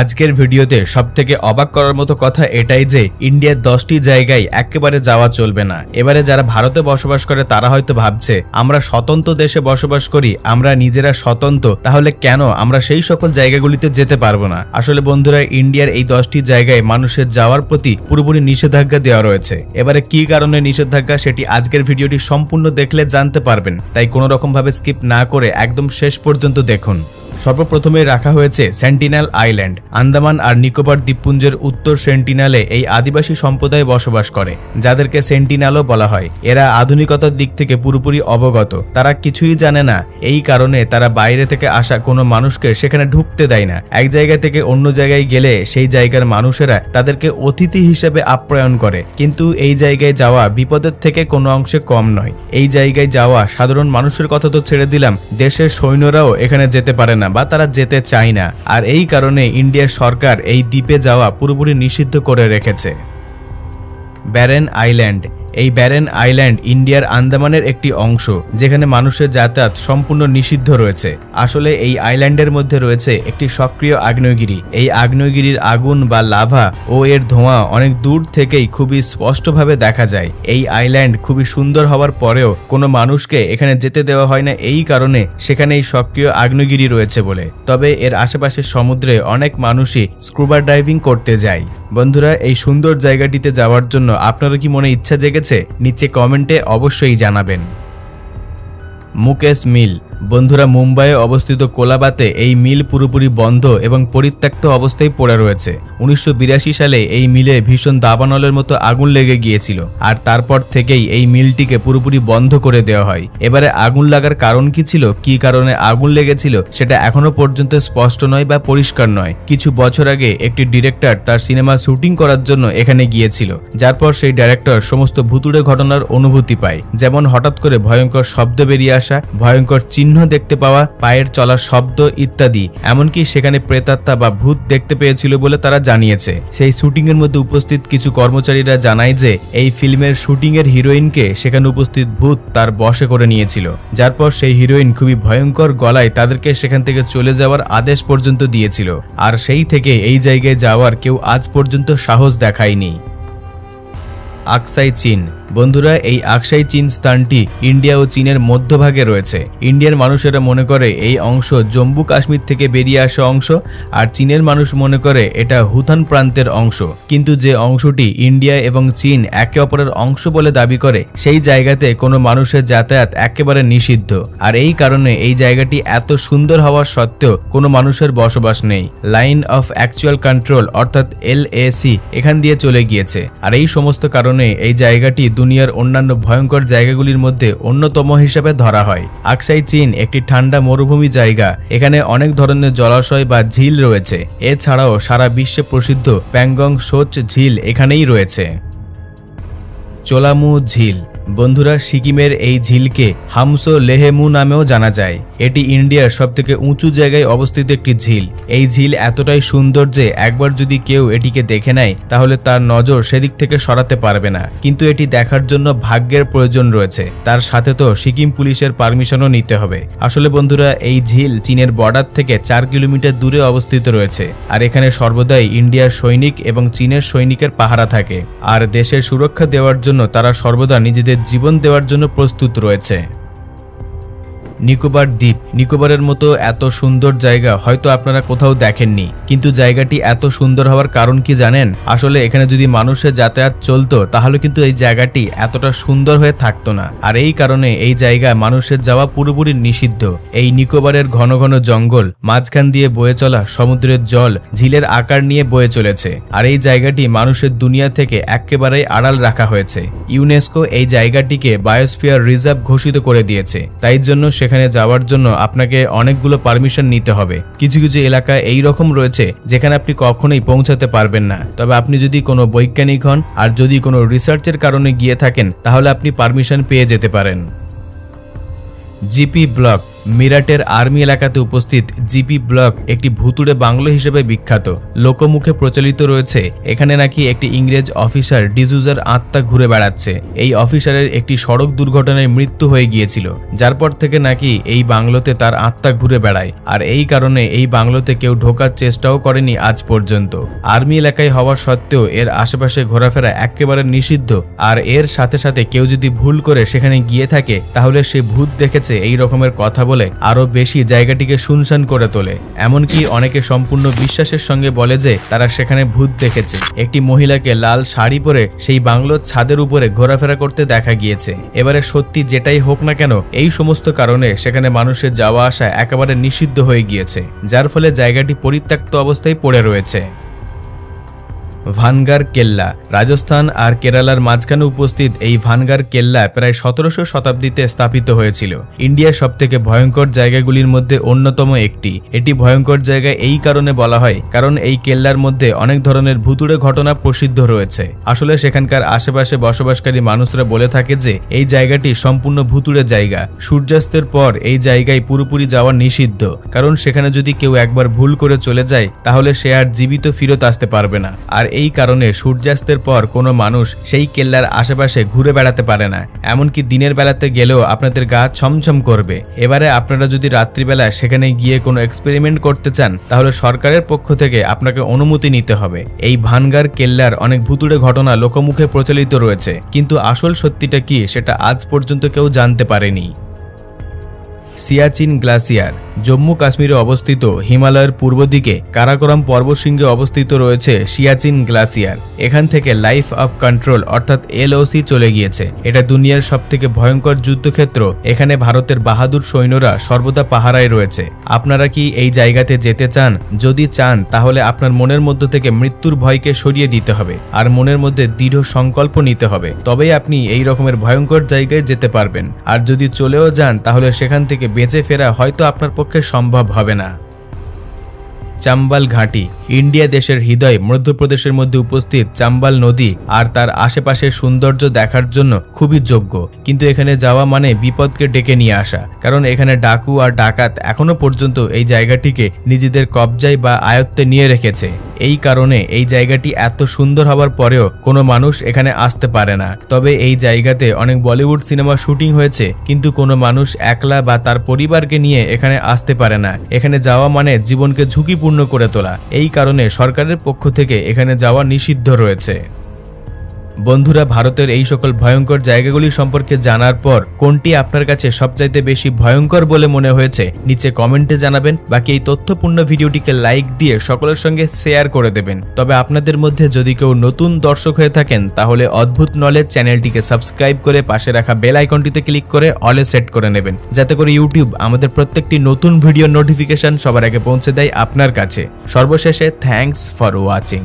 আজকের ভিডিওতে সবথেকে অবাক করার মতো কথা এটাই যে ইন্ডিয়ার 10টি জায়গায় একেবারে যাওয়া চলবে না। এবারে যারা ভারতে বসবাস করে তারা হয়তো ভাবছে আমরা স্বতন্ত্র দেশে বসবাস করি, আমরা নিজেরা স্বতন্ত্র, তাহলে কেন আমরা সেই সকল জায়গাগুলিতে যেতে পারবো না। আসলে বন্ধুরা, ইন্ডিয়ার এই 10টি জায়গায় মানুষের যাওয়ার প্রতি পুরোপুরি নিষেধাজ্ঞা দেওয়া রয়েছে। এবারে কি কারণে নিষেধাজ্ঞা সেটি আজকের ভিডিওটি সম্পূর্ণ দেখলে জানতে পারবেন, তাই কোনো রকম ভাবে স্কিপ না করে একদম শেষ পর্যন্ত দেখুন। সর্বপ্রথমে রাখা হয়েছে সেন্টিনেল আইল্যান্ড। আন্দামান আর নিকোবর দ্বীপপুঞ্জের উত্তর সেন্টিনেলে এই আদিবাসী সম্প্রদায় বসবাস করে, যাদেরকে সেন্টিনেলও বলা হয়। এরা আধুনিকতার দিক থেকে পুরোপুরি অবগত, তারা কিছুই জানে না। এই কারণে তারা বাইরে থেকে আসা কোনো মানুষকে সেখানে ঢুকতে দেয় না। এক জায়গা থেকে অন্য জায়গায় গেলে সেই জায়গার মানুষেরা তাদেরকে অতিথি হিসেবে আপ্যায়ন করে। কিন্তু এই জায়গায় যাওয়া বিপদের থেকে কোনো অংশে কম নয়। এই জায়গায় যাওয়া সাধারণ মানুষের কথা তো ছেড়ে দিলাম, দেশের সৈন্যরাও এখানে যেতে পারে না বা তারা যেতে চায় না। আর এই কারণে ইন্ডিয়ার সরকার এই দ্বীপে যাওয়া পুরোপুরি নিষিদ্ধ করে রেখেছে। Barren island. এই ব্যারেন আইল্যান্ড ইন্ডিয়ার আন্দামানের একটি অংশ, যেখানে মানুষের যাতায়াত সম্পূর্ণ নিষিদ্ধ রয়েছে। আসলে এই আইল্যান্ডের মধ্যে রয়েছে একটি সক্রিয় আগ্নেয়গিরি। এই আগ্নেয়গিরির আগুন বা লাভা ও এর ধোঁয়া অনেক দূর থেকেই খুবই স্পষ্টভাবে দেখা যায়। এই আইল্যান্ড খুবই সুন্দর হওয়ার পরেও কোনো মানুষকে এখানে যেতে দেওয়া হয় না, এই কারণে সেখানে এই সক্রিয় আগ্নেয়গিরি রয়েছে বলে। তবে এর আশেপাশের সমুদ্রে অনেক মানুষই স্কুবা ডাইভিং করতে যায়। বন্ধুরা, এই সুন্দর জায়গাটিতে যাওয়ার জন্য আপনারা কি মনে ইচ্ছা জেগেছে? নিচে কমেন্টে অবশ্যই জানাবেন। মুকেশ মিল। বন্ধুরা, মুম্বাইয়ে অবস্থিত কোলাবাতে এই মিল পুরোপুরি বন্ধ এবং পরিত্যক্ত অবস্থায় পড়ে রয়েছে। 1982 সালে এই মিলে ভীষণ দাবানলের মতো আগুন লেগে গিয়েছিল, আর তারপর থেকেই এই মিলটিকে পুরোপুরি বন্ধ করে দেওয়া হয়। এবারে আগুন লাগার কারণ কি ছিল, কি কারণে আগুন লেগেছিল সেটা এখনো পর্যন্ত স্পষ্ট নয় বা পরিষ্কার নয়। কিছু বছর আগে একটি ডিরেক্টর তার সিনেমা শুটিং করার জন্য এখানে গিয়েছিল, যার পর সেই ডাইরেক্টর সমস্ত ভুতুড়ে ঘটনার অনুভূতি পায়, যেমন হঠাৎ করে ভয়ঙ্কর শব্দ বেরিয়ে আসা, ভয়ঙ্কর চিহ্ন দেখতে পাওয়া, পায়ের চলার শব্দ ইত্যাদি। এমনকি সেখানে প্রেতাত্মা বা ভূত দেখতে পেয়েছিল বলে তারা জানিয়েছে। সেই শুটিং এর মধ্যে উপস্থিত কিছু কর্মচারীরা জানায় যে এই ফিল্মের শুটিং এর হিরোইনকে সেখানে উপস্থিত ভূত তার বশে করে নিয়েছিল, যার পর সেই হিরোইন খুবই ভয়ঙ্কর গলায় তাদেরকে সেখান থেকে চলে যাওয়ার আদেশ পর্যন্ত দিয়েছিল। আর সেই থেকে এই জায়গায় যাওয়ার কেউ আজ পর্যন্ত সাহস দেখায়নি। আকসাই চীন। বন্ধুরা, এই আকসাই চীন স্থানটি ইন্ডিয়া ও চীনের মধ্যভাগে রয়েছে। ইন্ডিয়ার মানুষেরা মনে করে এই অংশ জম্মু কাশ্মীর থেকে বেরিয়ে আসা অংশ, আর চীনের মানুষ মনে করে এটা হুথান প্রান্তের অংশ। কিন্তু যে অংশটি ইন্ডিয়া এবং চীন একে অপরের অংশ বলে দাবি করে, সেই জায়গাতে কোনো মানুষের যাতায়াত একেবারে নিষিদ্ধ। আর এই কারণে এই জায়গাটি এত সুন্দর হওয়ার সত্ত্বেও কোনো মানুষের বসবাস নেই। লাইন অফ অ্যাকচুয়াল কন্ট্রোল অর্থাৎ LAC এখান দিয়ে চলে গিয়েছে। আর এই সমস্ত কারণে এই জায়গাটি দুনিয়ার অন্যান্য ভয়ঙ্কর জায়গাগুলির মধ্যে অন্যতম হিসেবে ধরা হয়। আকসাই চীন একটি ঠান্ডা মরুভূমি জায়গা। এখানে অনেক ধরনের জলাশয় বা ঝিল রয়েছে। এছাড়াও সারা বিশ্বে প্রসিদ্ধ প্যাংগং সোচ ঝিল এখানেই রয়েছে। চোলামু ঝিল। বন্ধুরা, সিকিমের এই ঝিলকে হামসো লেহেমু নামেও জানা যায়। এটি ইন্ডিয়ার সবথেকে উঁচু জায়গায় অবস্থিত একটি ঝিল। এই ঝিল এতটাই সুন্দর যে একবার যদি কেউ এটিকে দেখে নেয় তাহলে তার নজর সেদিক থেকে সরাতে পারবে না। কিন্তু এটি দেখার জন্য ভাগ্যের প্রয়োজন রয়েছে, তার সাথে তো সিকিম পুলিশের পারমিশনও নিতে হবে। আসলে বন্ধুরা, এই ঝিল চীনের বর্ডার থেকে 4 কিলোমিটার দূরে অবস্থিত রয়েছে। আর এখানে সর্বদাই ইন্ডিয়ার সৈনিক এবং চীনের সৈনিকের পাহারা থাকে, আর দেশের সুরক্ষা দেওয়ার জন্য তারা সর্বদা নিজেদের জীবন দেওয়ার জন্য প্রস্তুত রয়েছে। নিকোবর দ্বীপ। নিকোবরের মতো এত সুন্দর জায়গা হয়তো আপনারা কোথাও দেখেননি, কিন্তু জায়গাটি এত সুন্দর হওয়ার কারণ কি জানেন? আসলে এখানে যদি মানুষের যাতায়াত চলতো তাহলে কিন্তু এই জায়গাটি এতটা সুন্দর হয়ে থাকতো না। আর এই কারণে এই জায়গায় মানুষের যাওয়া পুরোপুরি নিষিদ্ধ। এই নিকোবরের ঘন ঘন জঙ্গল, মাঝখান দিয়ে বয়ে চলা সমুদ্রের জল ঝিলের আকার নিয়ে বয়ে চলেছে। আর এই জায়গাটি মানুষের দুনিয়া থেকে একেবারেই আড়াল রাখা হয়েছে। ইউনেস্কো এই জায়গাটিকে বায়োস্ফিয়ার রিজার্ভ ঘোষিত করে দিয়েছে। তাই জন্য সেখানে যাওয়ার জন্য আপনাকে অনেকগুলো পারমিশন নিতে হবে। কিছু কিছু এলাকা এই রকম রয়েছে যেখানে আপনি কখনোই পৌঁছাতে পারবেন না। তবে আপনি যদি কোনো বৈজ্ঞানিক হন আর যদি কোনো রিসার্চের কারণে গিয়ে থাকেন তাহলে আপনি পারমিশন পেয়ে যেতে পারেন। GP block. মিরাটের আর্মি এলাকাতে উপস্থিত জিপি ব্লক একটি ভুতুড়ে বাংলো হিসেবে বিখ্যাত। লোকমুখে প্রচলিত রয়েছে এখানে নাকি একটি ইংরেজ অফিসার ডিজুজার আত্মা ঘুরে বেড়াচ্ছে। এই অফিসারের একটি সড়ক দুর্ঘটনায় মৃত্যু হয়ে গিয়েছিল, যার পর থেকে নাকি এই বাংলোতে তার আত্মা ঘুরে বেড়ায়। আর এই কারণে এই বাংলোতে কেউ ঢোকার চেষ্টাও করেনি আজ পর্যন্ত। আর্মি এলাকায় হওয়া সত্ত্বেও এর আশেপাশে ঘোরাফেরা একেবারে নিষিদ্ধ। আর এর সাথে সাথে কেউ যদি ভুল করে সেখানে গিয়ে থাকে তাহলে সে ভূত দেখেছে এই রকমের কথা বলে আরো বেশি জায়গাটিকে শুনশান করে তোলে। এমনকি অনেকে সম্পূর্ণ বিশ্বাসের সঙ্গে বলে যে তারা সেখানে ভূত দেখেছে। একটি মহিলাকে লাল শাড়ি পরে সেই বাংলোর ছাদের উপরে ঘোরাফেরা করতে দেখা গিয়েছে। এবারে সত্যি যেটাই হোক না কেন, এই সমস্ত কারণে সেখানে মানুষের যাওয়া আসা একেবারে নিষিদ্ধ হয়ে গিয়েছে, যার ফলে জায়গাটি পরিত্যক্ত অবস্থায় পড়ে রয়েছে। ভানগার কেল্লা। রাজস্থান আর কেরালার মাঝখানে উপস্থিত এই ভানগার কেল্লা প্রায় 1700 শতাব্দীতে স্থাপিত হয়েছিল। ইন্ডিয়ার সবথেকে ভয়ঙ্কর জায়গাগুলির মধ্যে অন্যতম একটি। এটি ভয়ঙ্কর জায়গা এই কারণে বলা হয় কারণ এই কেল্লার মধ্যে অনেক ধরনের ভুতুড়ে ঘটনা প্রসিদ্ধ রয়েছে। আসলে সেখানকার আশেপাশে বসবাসকারী মানুষরা বলে থাকে যে এই জায়গাটি সম্পূর্ণ ভুতুড়ে জায়গা। সূর্যাস্তের পর এই জায়গায় পুরোপুরি যাওয়া নিষিদ্ধ, কারণ সেখানে যদি কেউ একবার ভুল করে চলে যায় তাহলে সে আর জীবিত ফিরত আসতে পারবে না। আর এই কারণে সূর্যাস্তের পর কোনো মানুষ সেই কেল্লার আশেপাশে ঘুরে বেড়াতে পারে না। এমনকি দিনের বেলাতে গেলেও আপনাদের গা ছমছম করবে। এবারে আপনারা যদি রাত্রিবেলা সেখানে গিয়ে কোনো এক্সপেরিমেন্ট করতে চান তাহলে সরকারের পক্ষ থেকে আপনাকে অনুমতি নিতে হবে। এই ভানগার কেল্লার অনেক ভুতুড়ে ঘটনা লোকমুখে প্রচলিত রয়েছে, কিন্তু আসল সত্যিটা কি সেটা আজ পর্যন্ত কেউ জানতে পারেনি। সিয়াচিন গ্লাসিয়ার। জম্মু কাশ্মীরে অবস্থিত হিমালয়ের পূর্ব দিকে কারাকোরাম পর্বতশৃঙ্গে অবস্থিত রয়েছে সিয়াচিন গ্লাসিয়ার। এখান থেকে লাইফ অফ কন্ট্রোল অর্থাৎ LOC চলে গিয়েছে। এটা দুনিয়ার সবথেকে ভয়ঙ্কর যুদ্ধক্ষেত্র। এখানে ভারতের বাহাদুর সৈন্যরা সর্বদা পাহারায় রয়েছে। আপনারা কি এই জায়গাতে যেতে চান? যদি চান তাহলে আপনার মনের মধ্য থেকে মৃত্যুর ভয়কে সরিয়ে দিতে হবে আর মনের মধ্যে দৃঢ় সংকল্প নিতে হবে, তবেই আপনি এই রকমের ভয়ঙ্কর জায়গায় যেতে পারবেন। আর যদি চলেও যান তাহলে সেখান থেকে বেঁচে ফেরা হয়তো আপনার পক্ষে সম্ভব হবে না। চাম্বাল ঘাটি। ইন্ডিয়া দেশের হৃদয় মধ্যপ্রদেশের মধ্যে উপস্থিত চাম্বাল নদী আর তার আশেপাশের সৌন্দর্য দেখার জন্য খুবই যোগ্য, কিন্তু এখানে যাওয়া মানে বিপদকে ডেকে নিয়ে আসা। কারণ এখানে ডাকু আর ডাকাত এখনো পর্যন্ত এই জায়গাটিকে নিজেদের কবজায় বা আয়ত্তে নিয়ে রেখেছে। এই কারণে এই জায়গাটি এত সুন্দর হওয়ার পরেও কোনো মানুষ এখানে আসতে পারে না। তবে এই জায়গাতে অনেক বলিউড সিনেমা শুটিং হয়েছে, কিন্তু কোনো মানুষ একলা বা তার পরিবারকে নিয়ে এখানে আসতে পারে না। এখানে যাওয়া মানে জীবনকে ঝুঁকিপূর্ণ করে তোলা। এই কারণে সরকারের পক্ষ থেকে এখানে যাওয়া নিষিদ্ধ রয়েছে। বন্ধুরা, ভারতের এই সকল ভয়ঙ্কর জায়গাগুলি সম্পর্কে জানার পর কোনটি আপনার কাছে সবচাইতে বেশি ভয়ঙ্কর বলে মনে হয়েছে নিচে কমেন্টে জানাবেন। বাকি এই তথ্যপূর্ণ ভিডিওটিকে লাইক দিয়ে সকলের সঙ্গে শেয়ার করে দেবেন। তবে আপনাদের মধ্যে যদি কেউ নতুন দর্শক হয়ে থাকেন তাহলে অদ্ভুত নলেজ চ্যানেলটিকে সাবস্ক্রাইব করে পাশে রাখা বেল আইকনটিতে ক্লিক করে অলে সেট করে নেবেন, যাতে করে ইউটিউব আমাদের প্রত্যেকটি নতুন ভিডিও নোটিফিকেশন সবার আগে পৌঁছে দেয় আপনার কাছে। সর্বশেষে থ্যাঙ্কস ফর ওয়াচিং।